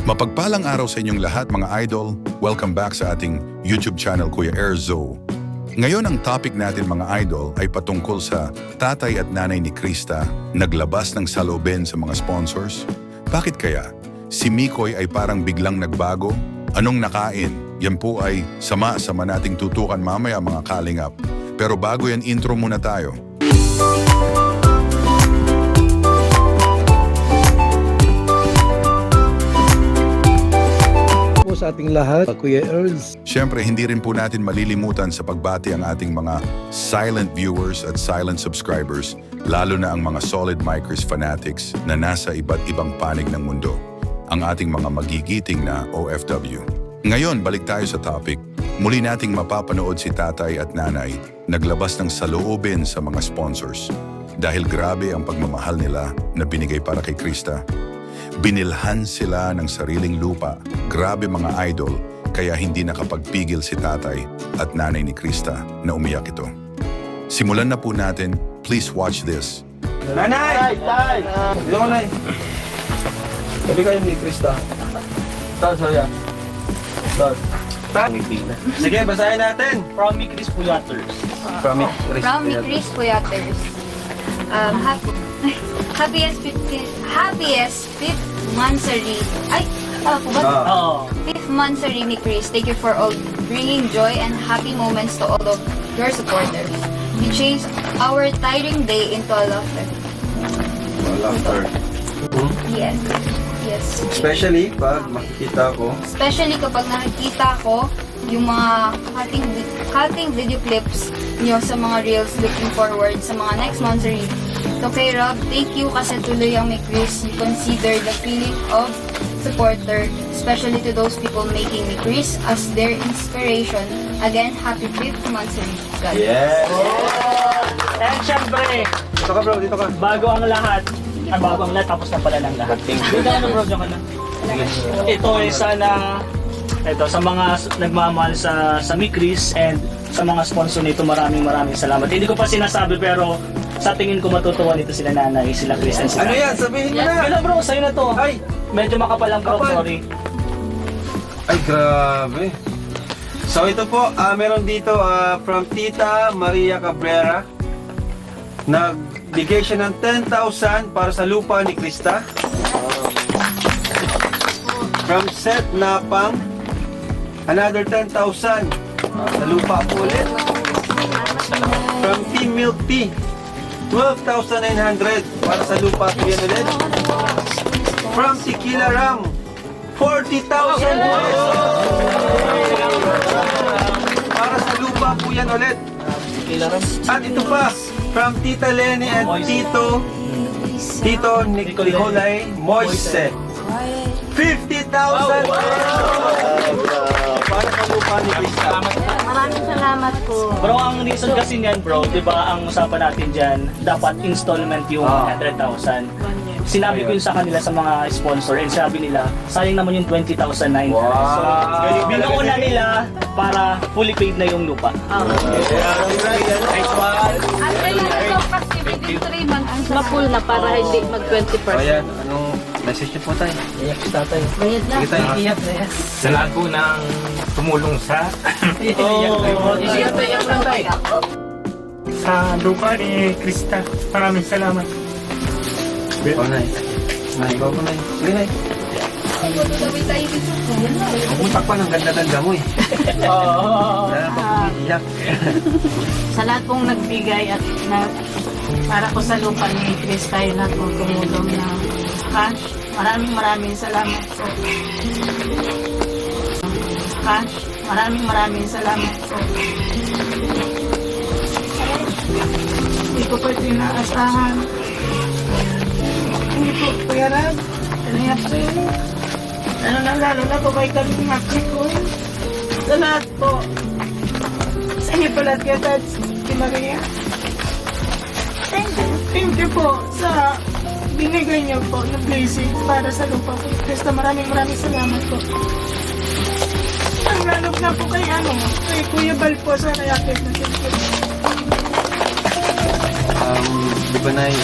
Mapagpalang araw sa inyong lahat mga idol. Welcome back sa ating YouTube channel Kuya Erzo. Ngayon ang topic natin mga idol ay patungkol sa tatay at nanay ni Krista naglabas ng saloobin sa mga sponsors. Bakit kaya? Si Mikoy ay parang biglang nagbago? Anong nakain? Yan po ay sama-sama nating tutukan mamaya mga kalingap. Pero bago yan, intro muna tayo. Sa ating lahat, Kuya Erz. Siyempre, hindi rin po natin malilimutan sa pagbati ang ating mga silent viewers at silent subscribers, lalo na ang mga solid Micers fanatics na nasa iba't ibang panig ng mundo, ang ating mga magigiting na OFW. Ngayon, balik tayo sa topic. Muli nating mapapanood si tatay at nanay naglabas ng saloobin sa mga sponsors dahil grabe ang pagmamahal nila na binigay para kay Krista. Binilhan sila ng sariling lupa. Grabe mga idol, kaya hindi nakapagpigil si tatay at nanay ni Krista na umiyak ito. Simulan na po natin. Please watch this. Nanay! Tay! Dito ko, Nay. Sabi kayo ni Krista. Sorry. Sige, basahin natin. From Chris Puyaters. From Chris Puyaters. Happiest fifth monthsary. Fifth monthsary ni Chris. Thank you for all bringing joy and happy moments to all of your supporters. You changed our tiring day into a laughter. Yes. Especially pag makikita ko. Especially kapag nakikita ko yung mga cutting video clips nyo sa mga reels, looking forward sa mga next monthsary. So kay Rob, thank you kasi tuloy ang may Chris. You consider the feeling of supporter, especially to those people making me Chris as their inspiration. Again, happy 5th monthsary. God bless. Yes! And syempre, Dito ka bro, dito ka. bago ang lahat, tapos na pala ng lahat. Dito ka na bro, dyan ka na. Ito ay sana, sa mga nagmamahal sa Mikris and sa mga sponsor nito, maraming salamat. Hindi ko pa sinasabi pero sa tingin ko matutuwa nito sila nanay, sila Chris and sila. Ano yan? Sabihin mo na! Gano'n bro, sa'yo na to. Ay! Medyo makapal ang bro, Kapal. sorry. Ay, grabe. So ito po, meron dito from Tita Maria Cabrera. Nagbigay siya ng 10,000 para sa lupa ni Krista. From Seth Napang, another 10,000 sa lupa po ulit. From Team Milk Tea, 12,900 para sa lupa po yan ulit. From Tequila Ram, 40,000 para sa lupa po yan ulit. At ito pa, from Tita Lenny and Tito Nicolay Moise, 50,000 para sa lupa ni Krista. Maraming salamat po. Bro, ang reason kasi niyan bro, di ba ang usapan natin dyan, dapat installment yung 100,000. Sinabi ko yun sa kanila sa mga sponsor and sabi nila, sayang naman yung 20,000 na yun. So, binuuna nila para fully paid na yung lupa. Na full na para hindi mag 20%. Ayan, anong message niyo po tayo? Iyak si tatay. Bayad na. Sige tayo. Iyak na yan. Sa lahat po ng tumulong sa Iyak lang tayo. sa lupa ni Krista. Maraming salamat. Oh, Nay. Nay, go po, Nay. Sige, Nay. Pumuntak pa ng ganda-ganda mo eh. Wala pa umiiyak. Sa lahat pong nagbigay at para ko sa lupa ni Chris tayo na po tumulong na cash. Maraming salamat po. Cash. Maraming salamat po. Hindi ko pa tinaasahan. Hindi po, Kuya Rab. Siyempre. Lalo na po kay Kalimaki ko. Sa lahat po. Sa inyo pala at kaya si Maria. Thank you po sa binigay niyo po ng blessing para sa lupa po. Basta maraming salamat po. Ang lalo na po kay Kuya Bal po sa Rayakit na siyempre. Di ba, Nay?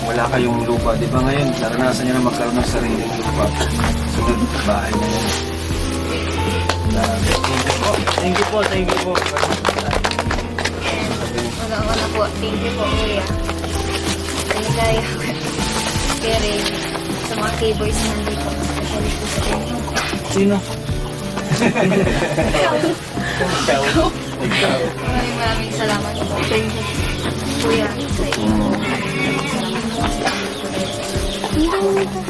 wala kayong lupa. Di ba ngayon, naranasan nyo na magkaroon ng sariling lupa. Sunod, bahay na yan. Thank you po. Wala po. Thank you po, Kuya. Kaya Kere, sa mga K-boys na nandito, especially po sa inyo. Sino? Maraming salamat po. Thank you, Kuya, sa inyo.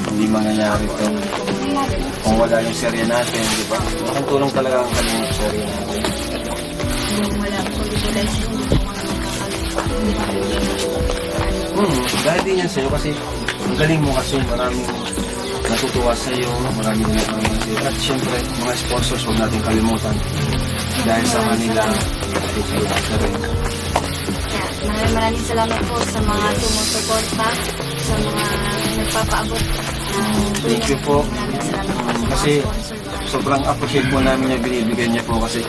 Hindi mangyayari to. Kung wala yung serye natin, di ba? Ang tulong talaga ang kanyang serye natin. Wala po dito dahil sa inyo. Dahil din yan sa'yo kasi ang galing mo kasi maraming natutuwa sa'yo, maraming nagmamahal sa'yo. At syempre, mga sponsors, huwag natin kalimutan. Dahil sa kanila, tutulong ka rin. Maraming salamat po sa mga sumusuporta, sa mga nagpapaabot. Thank you po. Maraming salamat po sa mga Kasi sponsor. sobrang appreciate po namin yung binibigyan niya po kasi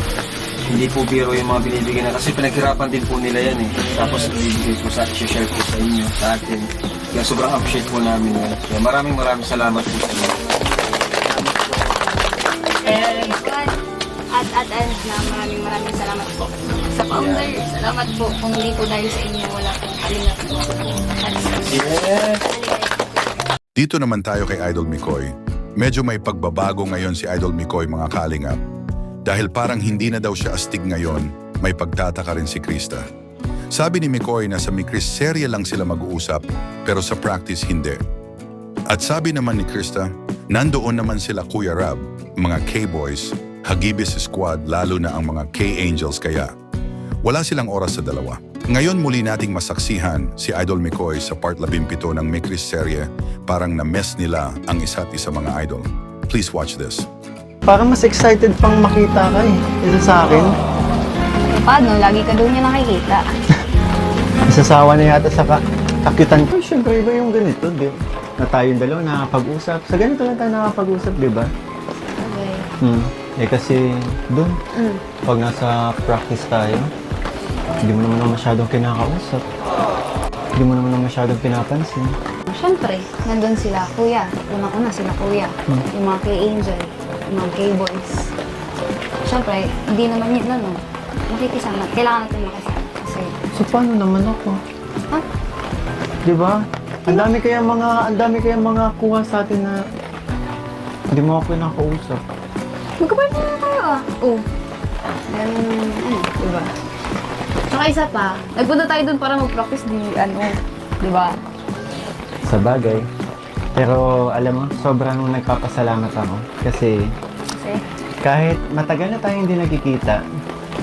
hindi po biro yung mga binibigyan na kasi pinaghirapan din po nila yan eh. Tapos ibibigay po sa share po sa inyo, sa atin. Kaya sobrang appreciate po namin yan. Kaya maraming salamat po sa inyo. And At na maraming salamat po sa founder. Salamat po kung hindi po dahil sa inyo wala pong kalingap po. Dito naman tayo kay Idol Mikoy. Medyo may pagbabago ngayon si Idol Mikoy, mga kalingap. Dahil parang hindi na daw siya astig ngayon, may pagtataka rin si Krista. Sabi ni Mikoy na sa Mikris serye lang sila mag-uusap, pero sa practice hindi. At sabi naman ni Krista, nandoon naman sila Kuya Rab, mga K-boys, Hagibis Squad, lalo na ang mga K-Angels kaya. Wala silang oras sa dalawa. Ngayon muli nating masaksihan si Idol Mikoy sa part 17 ng Mikris serye, parang na-mess nila ang isa't isa mga idol. Please watch this. Parang mas excited pang makita ka eh. Isa sa akin. Paano? Lagi ka doon niya nakikita. Isasawa na yata sa kakyutan ko. Siyempre iba yung ganito, di ba? Na tayong dalawa nakapag-usap. Sa ganito lang tayo nakapag-usap, di ba? Okay. Eh kasi doon, pag nasa practice tayo, hindi mo naman masyadong kinakausap. Hindi mo naman masyadong pinapansin. Siyempre, nandun sila, Kuya. Unang-una sila, Kuya. Yung mga K-Angel, yung mga K-Boys. Siyempre, hindi naman yun, ano, makikisama. Kailangan natin makisama. Kasi, So paano naman ako? ha? Di ba? Ang dami kaya mga kuha sa atin na hindi mo ako kinakausap. Magkapartner na tayo, ah. Oo. Ganun, diba? Tsaka isa pa, nagpunta tayo dun para mag-practice diba? Sa bagay. Pero alam mo, sobrang nagpapasalamat ako. Kasi kahit matagal na tayong hindi nagkikita,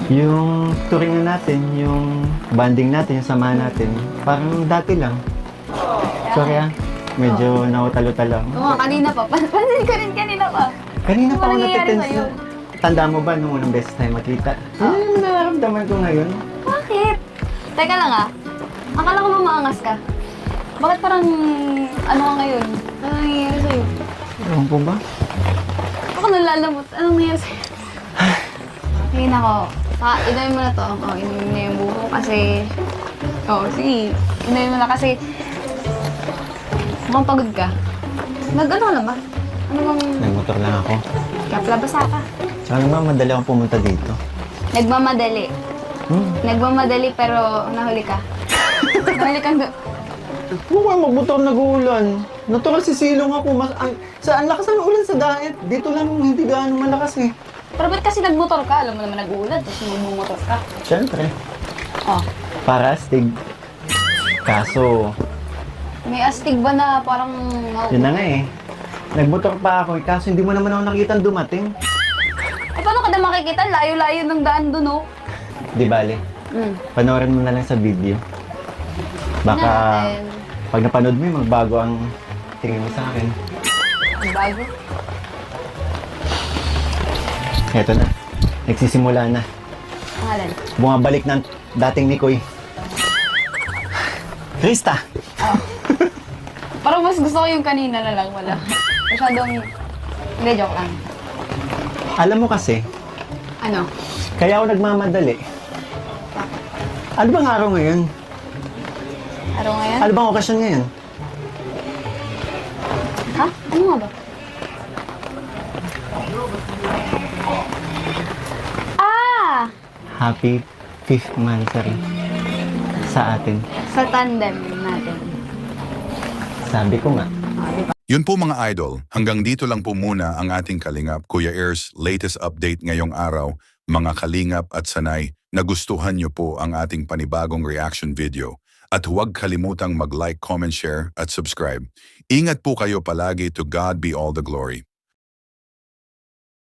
yung touring natin, yung banding natin, yung samahan natin, parang dati lang. Sorry medyo nautalo-talo. Oo, kanina pa. Pansin ko rin kanina pa. Kanina pa ako Ano nangyayari natitense sa'yo? na. Tanda mo ba nung unang beses tayo makita? Ano yung nararamdaman ko ngayon? Bakit? Teka lang ah. Akala ko ba maangas ka? Bakit parang ano ka ngayon? Ano nangyayari sa'yo? Ewan po ba? Ako nalalamot. Anong nangyayari sa'yo? Ngayon ako. Inumin mo na to. Inumin mo yung buko kasi... sige. Inumin mo na kasi... Mukhang pagod ka. Nag-ano ka lang ba? Ano bang... Nagmotor lang ako. Kapla basa ka. Tsaka nagmamadali akong pumunta dito. Nagmamadali. Nagmamadali pero nahuli ka. Nahuli ka doon. Huwag kayo magmotor nag-uulan. Natural sisilong ako. Ang lakas ng ulan sa daet. Dito lang hindi gaano malakas eh. Pero ba't kasi nagmotor ka? Alam mo naman nag-uulan, tapos magmumotor ka. Siyempre. Oh. Para astig. Kaso, May astig ba na parang... yun na nga eh. Nagmotor pa ako eh. Kaso hindi mo naman ako nakita dumating. Eh, paano ka na makikita? Layo-layo ng daan doon, oh. Di bale. Panoorin mo na lang sa video. Baka Natin. pag napanood mo yun, magbago ang tingin mo sa akin. Ang bago. Eto na. Nagsisimula na. Pangalan. Bumabalik ng dating Mikoy. Krista! Parang mas gusto ko yung kanina na lang, wala. Masyadong... Hindi, joke lang. Alam mo kasi, Ano? kaya ako nagmamadali. Ano bang araw ngayon? Araw ngayon? Ano bang okasyon ngayon? nga ba? Ah! Happy 5th monthsary sa atin. Sa tandem natin. Sabi ko nga. Yun po mga idol, hanggang dito lang po muna ang ating Kalingap Kuya Airs latest update ngayong araw. Mga Kalingap at Sanay, nagustuhan nyo po ang ating panibagong reaction video. At huwag kalimutang mag-like, comment, share at subscribe. Ingat po kayo palagi, to God be all the glory.